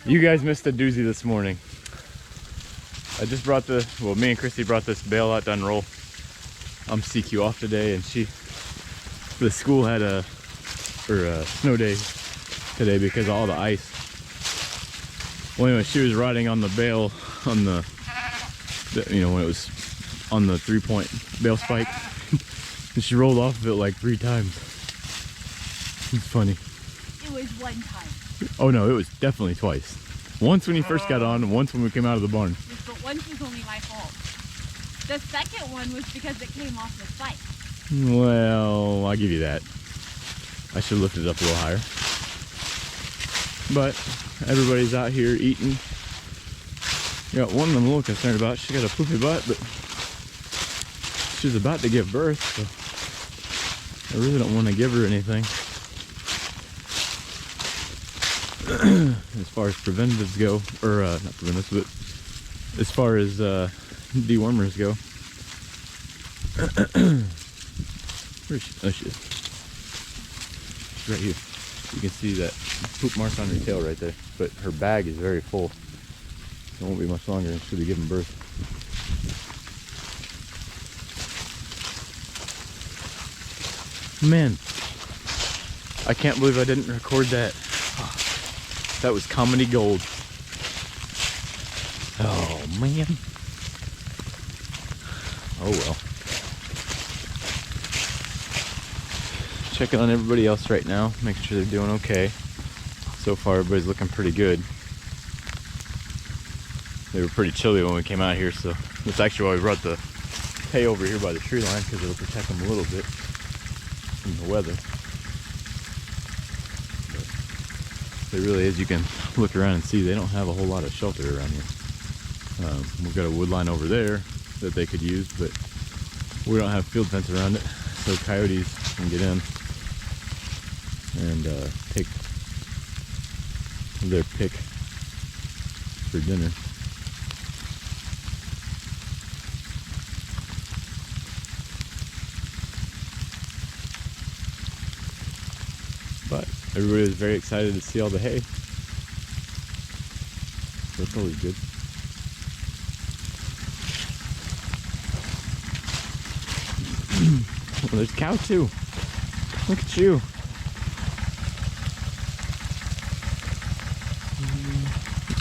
You guys missed a doozy this morning. I just brought me and Christy brought this bale out to unroll. I'm CQ off today, and the school had a snow day today because of all the ice. Well, anyway, she was riding on the bale on the when it was on the 3-point Bale Spike, and she rolled off of it like 3 times. It's funny. It was 1 time. Oh no, it was definitely twice. Once when you first got on, and once when we came out of the barn. But once was only my fault. The second one was because it came off the spike. Well, I'll give you that. I should have lifted it up a little higher. But everybody's out here eating. Got one I'm a little concerned about. She got a poopy butt, but she's about to give birth, so I really don't want to give her anything. As far as preventatives go, or not preventatives, but as far as dewormers go. Where is she? Oh, she is. She's right here. You can see that poop mark on her tail right there, but her bag is very full. It won't be much longer and she'll be giving birth. Man, I can't believe I didn't record that. That was comedy gold. Oh man. Oh well. Checking on everybody else right now, making sure they're doing okay. So far everybody's looking pretty good. They were pretty chilly when we came out here, so that's actually why we brought the hay over here by the tree line, because it'll protect them a little bit from the weather. They really, as you can look around and see, they don't have a whole lot of shelter around here. We've got a wood line over there that they could use, but we don't have field fence around it, so coyotes can get in and take their pick for dinner. But everybody was very excited to see all the hay. So that's always good. Well, there's a cow too. Look at you.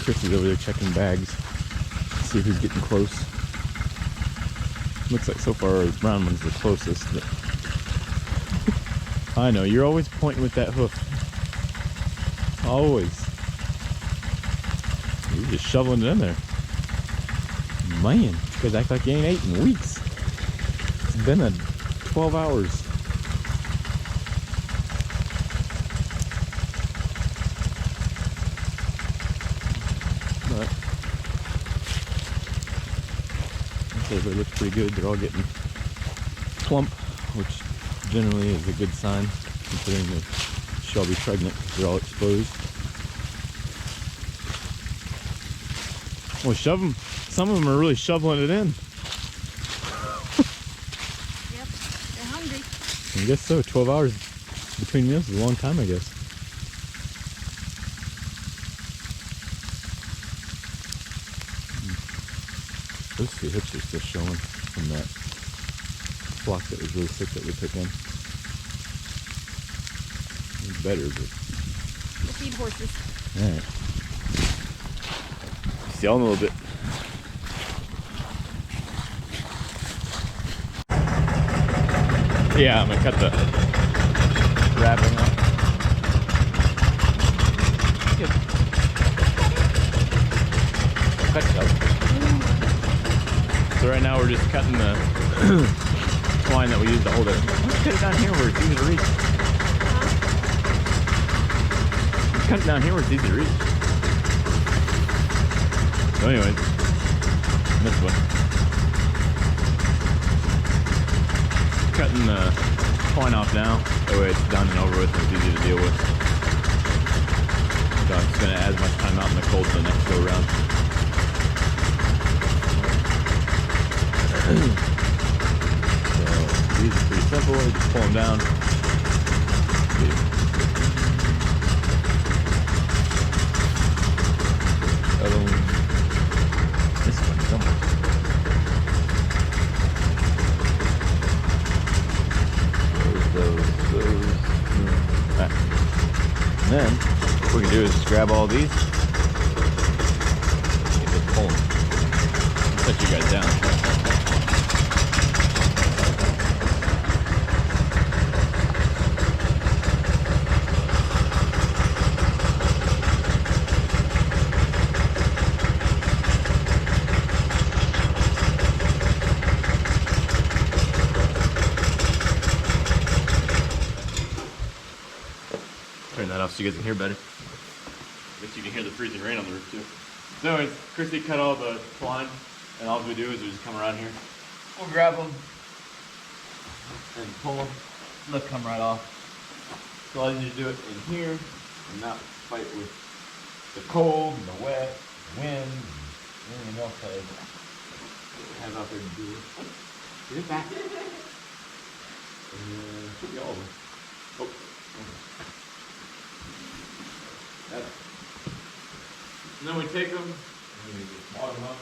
Chris is over there checking bags. See who's getting close. Looks like so far the brown one's the closest. But I know, you're always pointing with that hoof. Always. You're just shoveling it in there. Man, you guys act like you ain't ate in weeks. It's been 12 hours. But everybody looks pretty good. They're all getting plump, which generally is a good sign, considering they shall be pregnant because they're all exposed. Well, shove them. Some of them are really shoveling it in. Yep, they're hungry. I guess so. 12 hours between meals is a long time, I guess. Those 2 hips are still showing from that flock that was really sick that we took in. It's better, but... We'll feed horses. Alright. See y'all in a little bit. Yeah, I'm gonna cut the wrapping off. Good. Cut it up. So right now we're just cutting the twine that we use to hold it. Let's cut it down here where it's easy to reach. Let's cut it down here where it's easy to reach. So anyway, this one. Cutting the twine off now. That way it's done and over with and it's easy to deal with. So I'm just going to add as much time out in the cold for the next go around. So these are pretty simple. You just pull them down. And then what we can do is just grab all these and just pull them. Set you guys down. Turn that off so you guys can hear better. I guess you can hear the freezing rain on the roof too. So anyways, Chrissy cut all the twine, and all we do is we just come around here. We'll grab them and pull them. They'll come right off. So all you need to do it in here and not fight with the cold and the wet, the wind, and anything else that it has out there to do. Get it back. And should be all of them. Oh. And then we take them and we just water them up.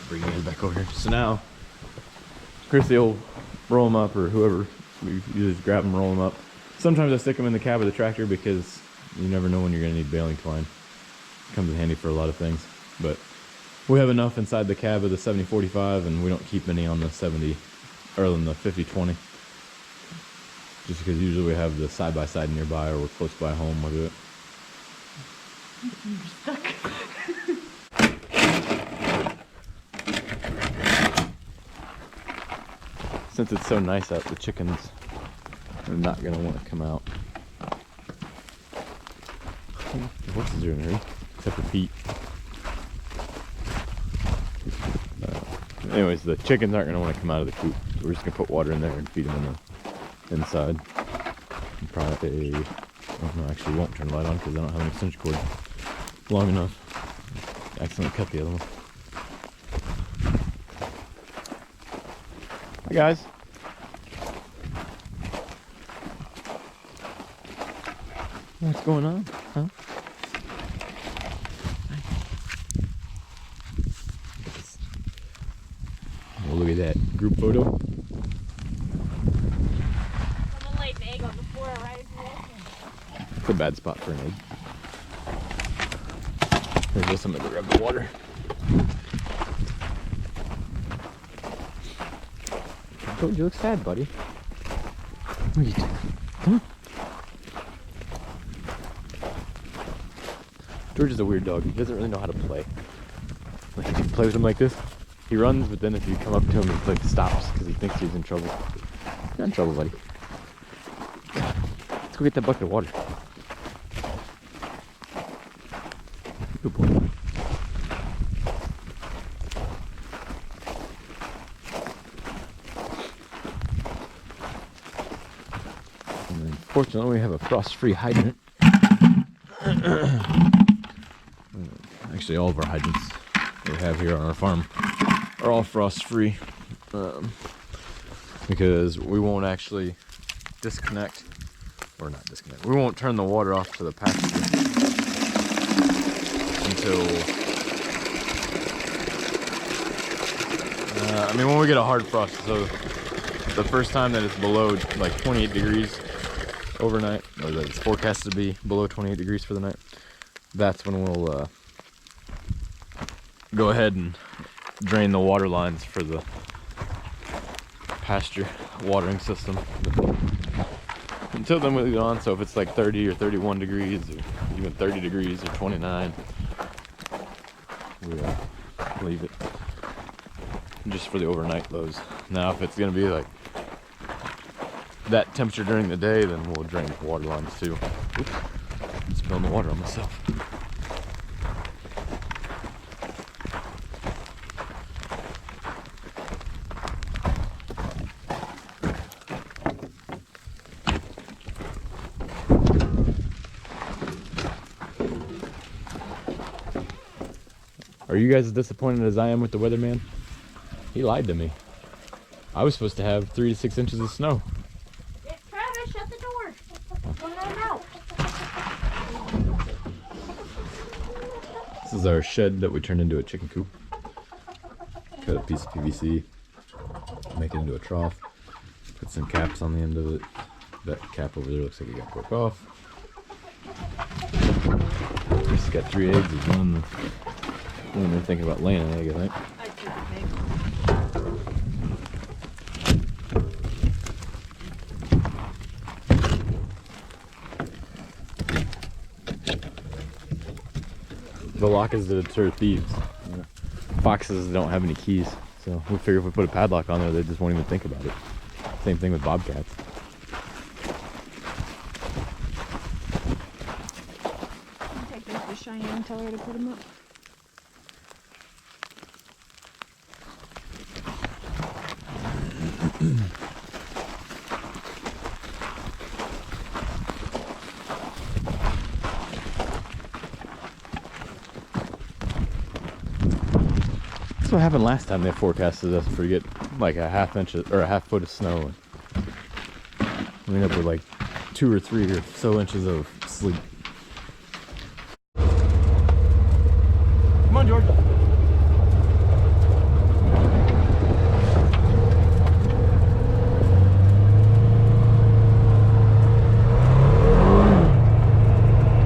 Bring you back over here. So now, Chrissy will roll them up, or whoever, you just grab them, roll them up. Sometimes I stick them in the cab of the tractor because you never know when you're going to need baling twine. It comes in handy for a lot of things. But we have enough inside the cab of the 7045, and we don't keep any on the 70 or on the 5020. Just because usually we have the side-by-side nearby, or we're close by home with it. You're stuck. Since it's so nice out, the chickens are not going to want to come out. The horses are in a hurry, except for Pete. Anyways, the chickens aren't going to want to come out of the coop. So we're just going to put water in there and feed them in the inside. And probably, oh no, actually won't turn the light on because I don't have an extension cord long enough. I accidentally cut the other one. Hi guys. What's going on? Huh? Oh, look at that group photo. Someone laid an egg on the floor right as you're walking. It's a bad spot for an egg. There's just somebody to grab the water. I told you, look sad, buddy. What are you doing? Come on. George is a weird dog. He doesn't really know how to play. Like, if you play with him like this, he runs, but then if you come up to him, he like stops because he thinks he's in trouble. You're not in trouble, buddy. Let's go get that bucket of water. Good boy. And then, fortunately, we have a frost-free hydrant. Actually, all of our hydrants that we have here on our farm are all frost-free, because we won't actually disconnect, or not disconnect, we won't turn the water off to the pasture until, I mean, when we get a hard frost. So the first time that it's below like 28 degrees overnight, or that it's forecasted to be below 28 degrees for the night, that's when we'll go ahead and drain the water lines for the pasture watering system. Until then, we leave it on. So if it's like 30 or 31 degrees, or even 30 degrees or 29, we leave it just for the overnight lows. Now if it's gonna be like that temperature during the day, then we'll drain the water lines too. Oops, I'm spilling the water on myself. Are you guys as disappointed as I am with the weatherman? He lied to me. I was supposed to have 3 to 6 inches of snow. Travis, shut the door. Don't let him out. This is our shed that we turned into a chicken coop. Cut a piece of PVC, make it into a trough, put some caps on the end of it. That cap over there looks like it got broke off. Just got 3 eggs. There's one they're thinking about laying an egg, I think. The lock is to deter thieves. Foxes don't have any keys, so we figure if we put a padlock on there, they just won't even think about it. Same thing with bobcats. Take those to Cheyenne and tell her to put them up. That's what happened last time they forecasted us for get like a half inch or a half foot of snow. We ended up with like 2 or 3 or so inches of sleet. Come on, George.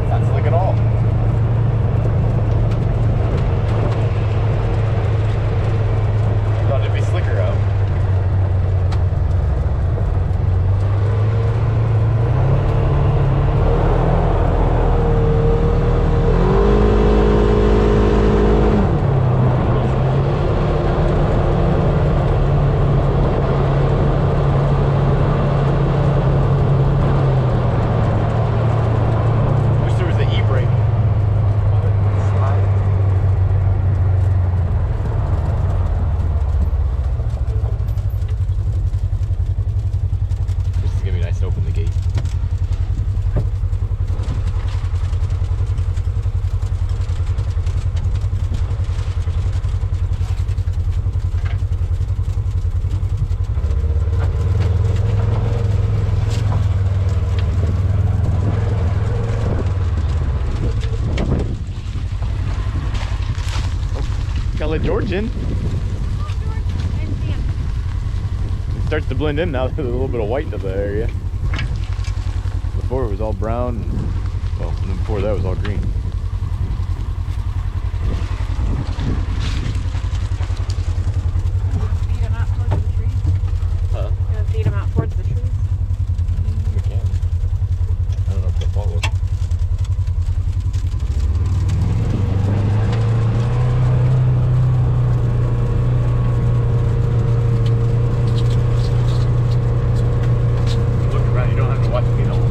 Not slick at all. Thought it'd be slicker out. Wish there was an e-brake. This is gonna be nice to open the gate. Gotta let George in. And Sam. It starts to blend in now. There's a little bit of white to the area. Before it was all brown. Well, and then before that it was all green. Feed them out towards the trees. Huh? Gonna feed them out towards the trees. We can. I don't know if the fault was. Look around, you don't have to watch me no more.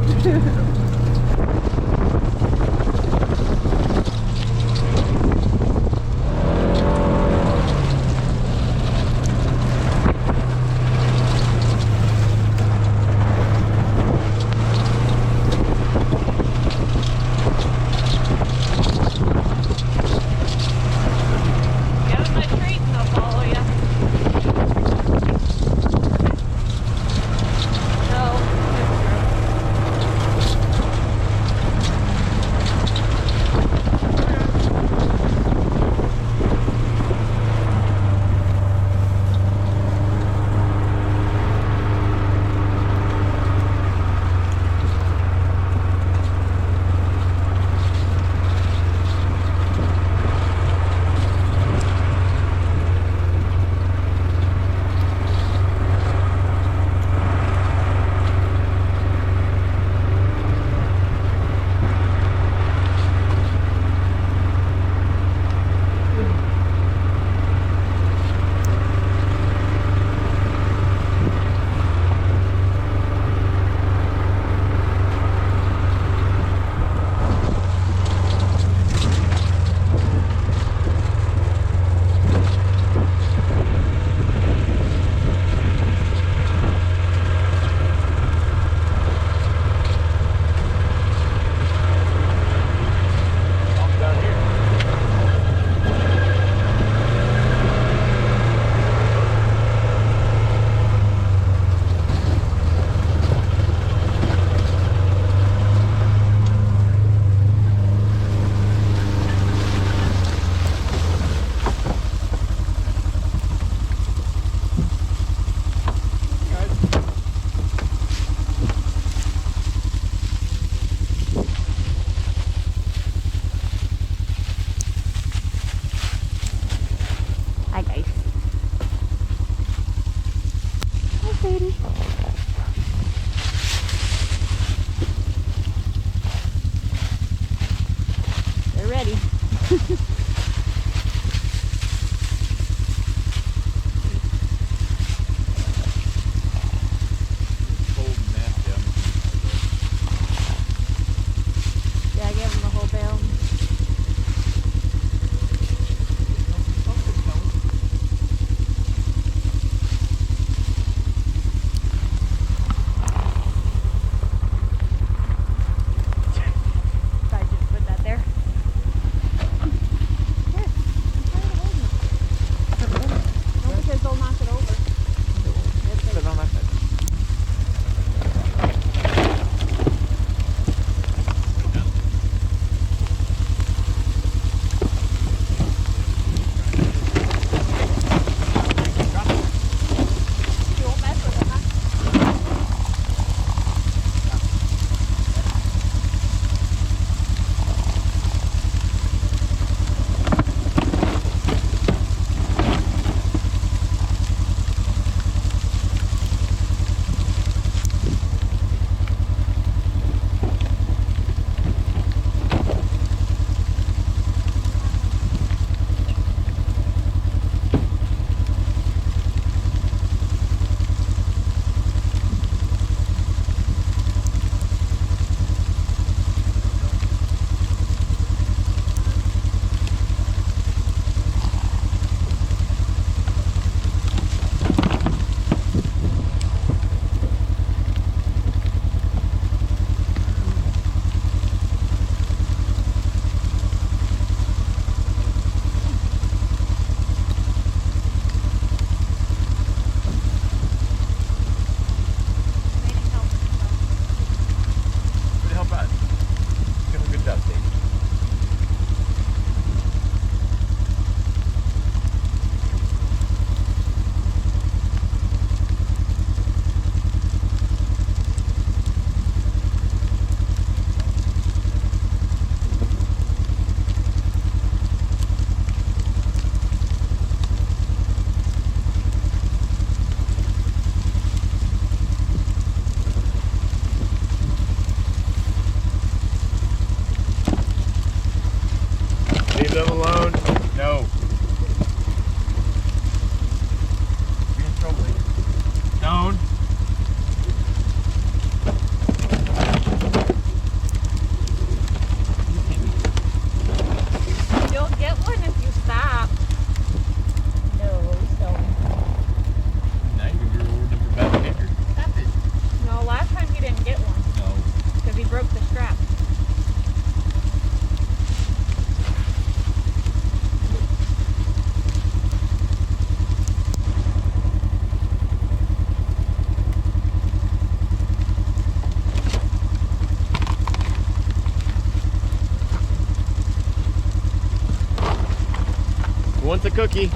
Who wants a cookie?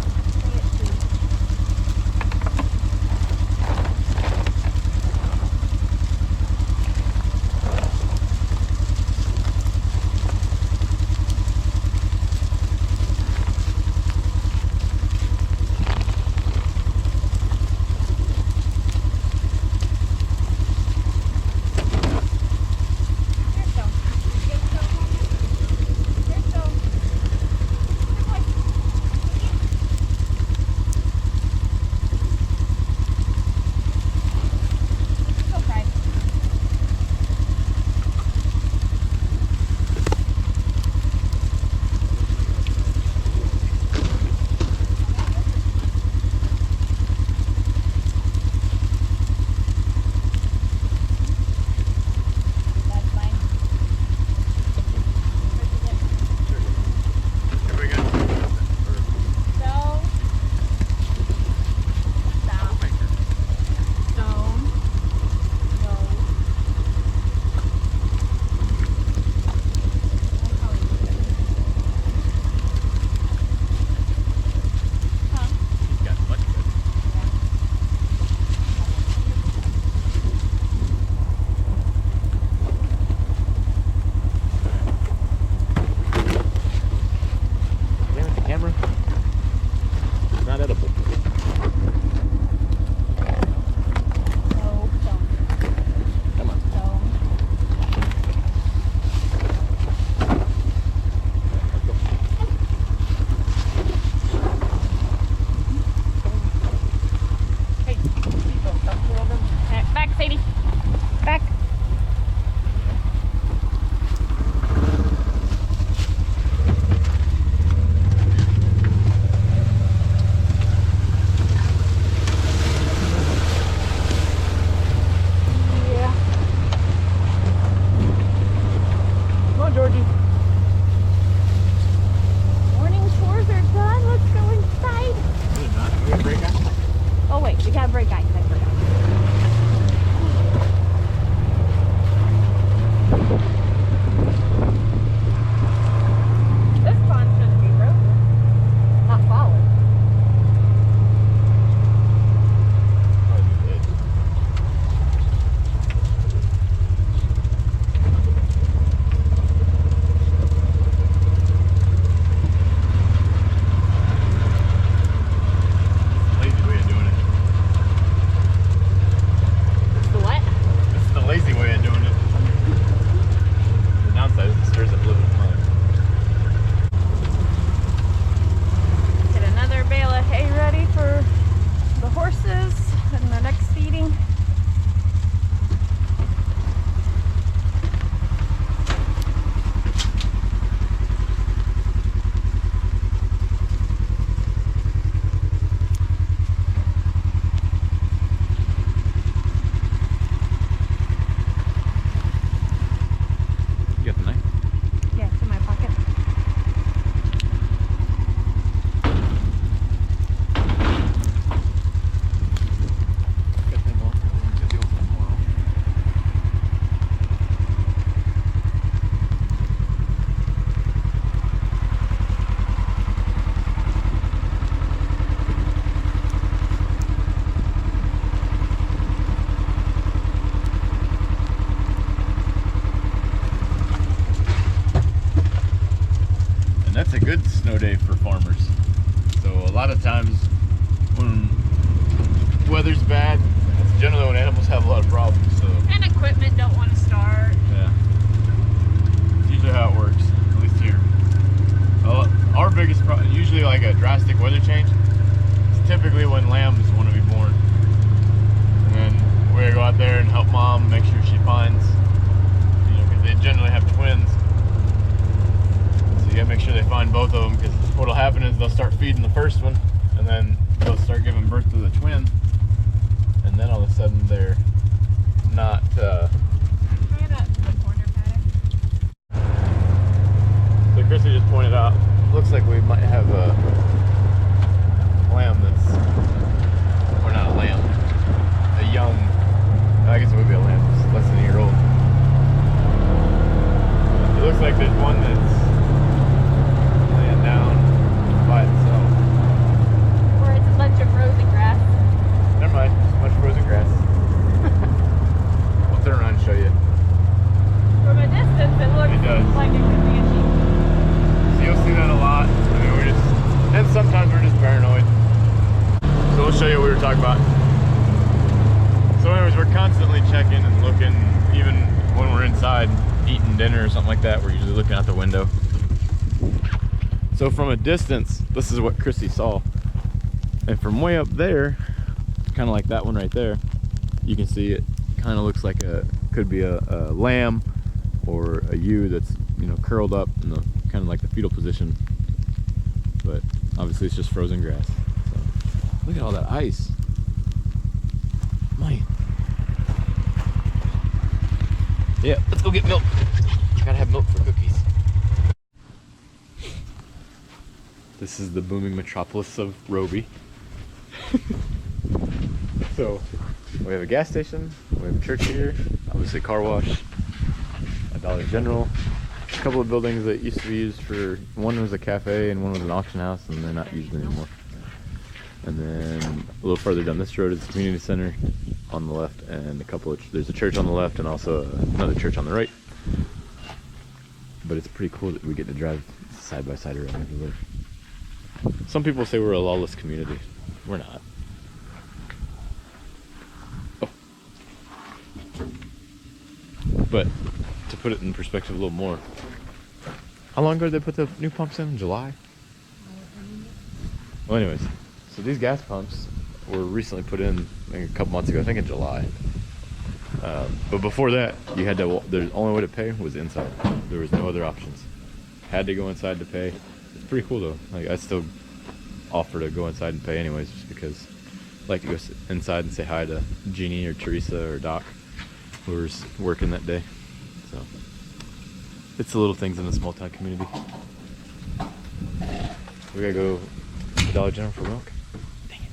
That's a good snow day for farmers. So a lot of times when weather's bad, that's generally when animals have a lot of problems. So and equipment don't want to start. yeah, it's usually how it works, at least here. Our biggest problem, usually like a drastic weather change, is typically when lambs want to be born. And then we're gonna go out there and help mom make sure she finds, you know, because they generally have twins. So you gotta make sure they find both of them, because what'll happen is they'll start feeding the first one, and then they'll start giving birth to the twin, and then all of a sudden they're not. Try the corner paddock. So Chrissy just pointed out, looks like we might have a lamb that's, or not a lamb, a young, I guess it would be a lamb, it's less than a year old. It looks like there's one that's laying down by itself. just paranoid. So we'll show you what we were talking about. So anyways, we're constantly checking and looking, even when we're inside eating dinner or something like that, we're usually looking out the window. So from a distance, this is what Chrissy saw. And from way up there, kind of like that one right there, you can see it kind of looks like could be a lamb or a ewe that's, you know, curled up in the kind of like the fetal position. But obviously it's just frozen grass. So, look at all that ice. Man. Yeah, let's go get milk. Gotta have milk for cookies. This is the booming metropolis of Roby. So we have a gas station, we have a church here, obviously car wash, a Dollar General, a couple of buildings that used to be used for, one was a cafe and one was an auction house, and they're not used anymore. And then a little further down this road is the community center on the left, and there's a church on the left and also another church on the right. But it's pretty cool that we get to drive side by side around everywhere. Some people say we're a lawless community. We're not. Oh. But to put it in perspective a little more, how long ago did they put the new pumps in? July? Well, anyways, so these gas pumps were recently put in, I think, a couple months ago, I think in July. But before that, you had to, the only way to pay was inside. There was no other options. Had to go inside to pay. It's pretty cool though. Like, I still offer to go inside and pay anyways, just because I like to go inside and say hi to Jeannie or Teresa or Doc, who was working that day. So it's the little things in the small town community. We gotta go to the Dollar General for milk. Dang it.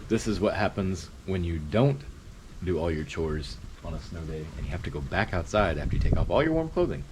This is what happens when you don't do all your chores on a snow day and you have to go back outside after you take off all your warm clothing.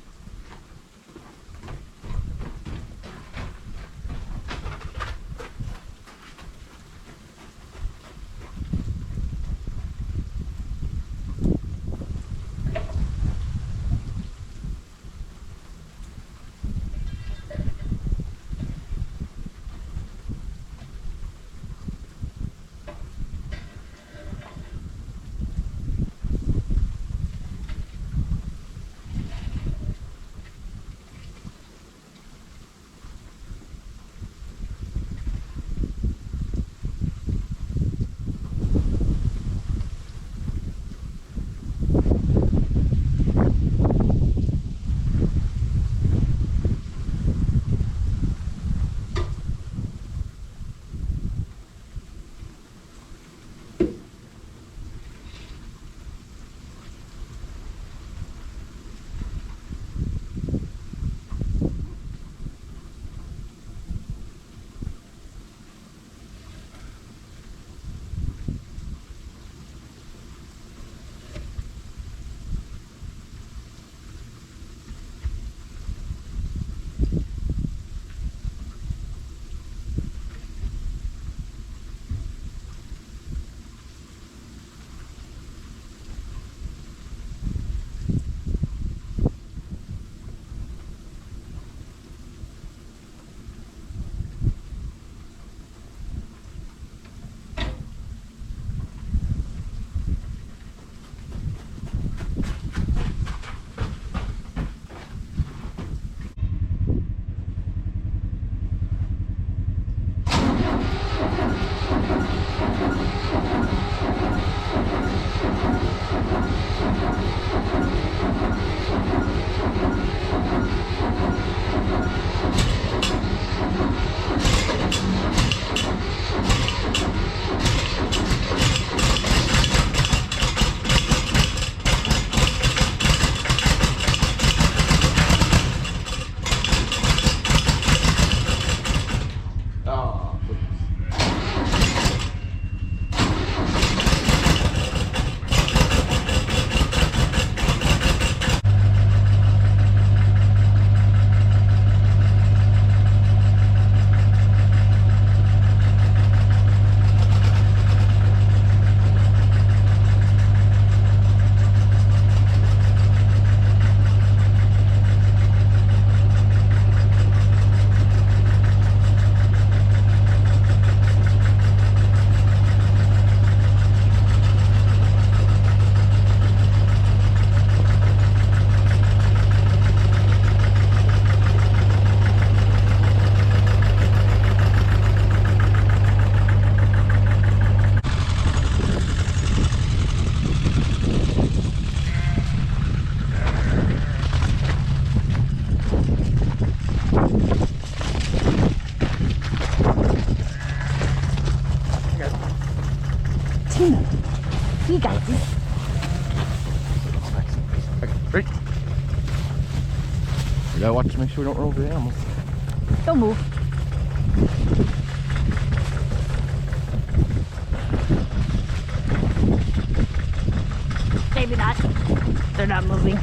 gotta watch to make sure we don't run over the animals. Don't move. Maybe not. They're not moving.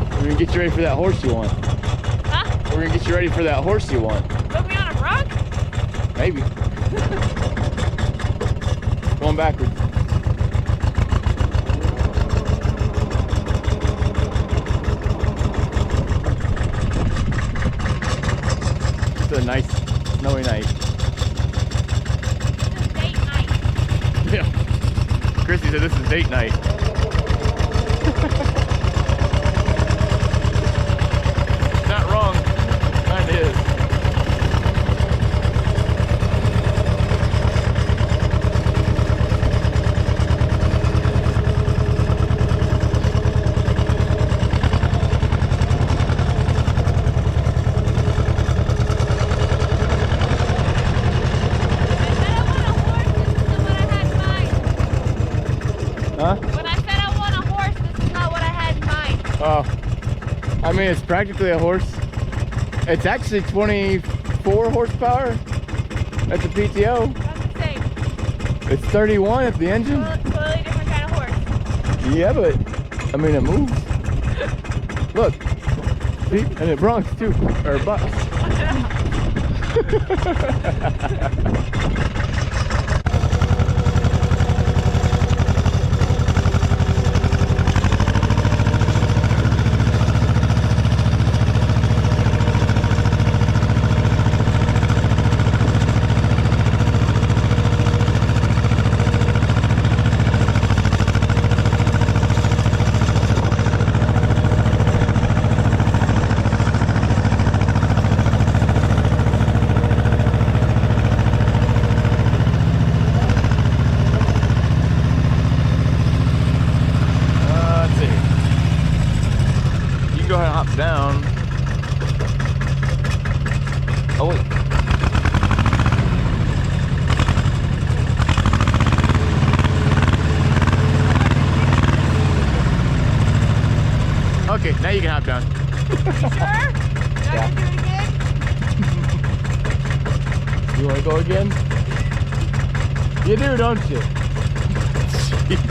We're gonna get you ready for that horse you want. Huh? We're gonna get you ready for that horse you want. Put me on a rug? Maybe. Going backwards. It's a nice snowy night. This is date night. Yeah. Christy said this is date night. Not wrong. Mine is. Huh? When I said I want a horse, this is not what I had in mind. Oh. I mean, it's practically a horse. It's actually 24 horsepower at the PTO. That's the same. It's 31 at the engine. Totally different kind of horse. Yeah, but I mean, it moves. Look. See? And it broncs too. Or bucks. Go ahead and hop down. Oh wait. Okay, now you can hop down. You sure? Not Yeah. gonna do it again? You want to go again? You do, don't you? Jeez.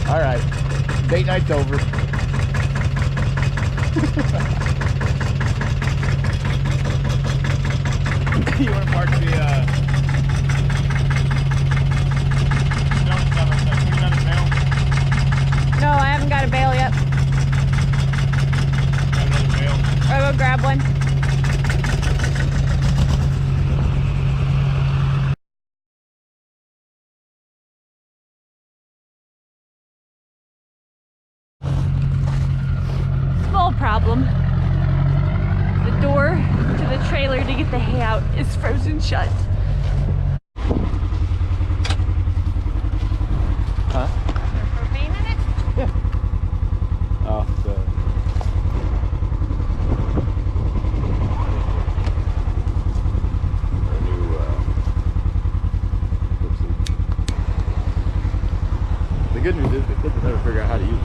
All right, date night's over. You want to park the No, I haven't got a bale yet. I'll go grab one. Small problem. The door to the trailer to get the hay out is frozen shut. Huh? Is there propane in it? Yeah. Oh, so. Our new, the good news is the kids will never figure out how to use it.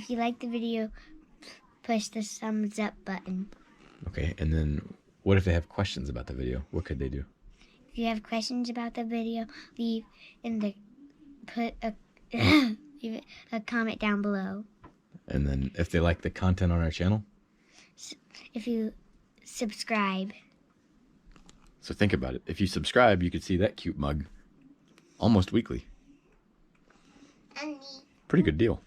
if you like the video, push the thumbs up button. Okay, and then what if they have questions about the video? What could they do? If you have questions about the video, leave a comment down below. And then if they like the content on our channel? If you subscribe. So think about it. If you subscribe, you could see that cute mug almost weekly. Pretty good deal.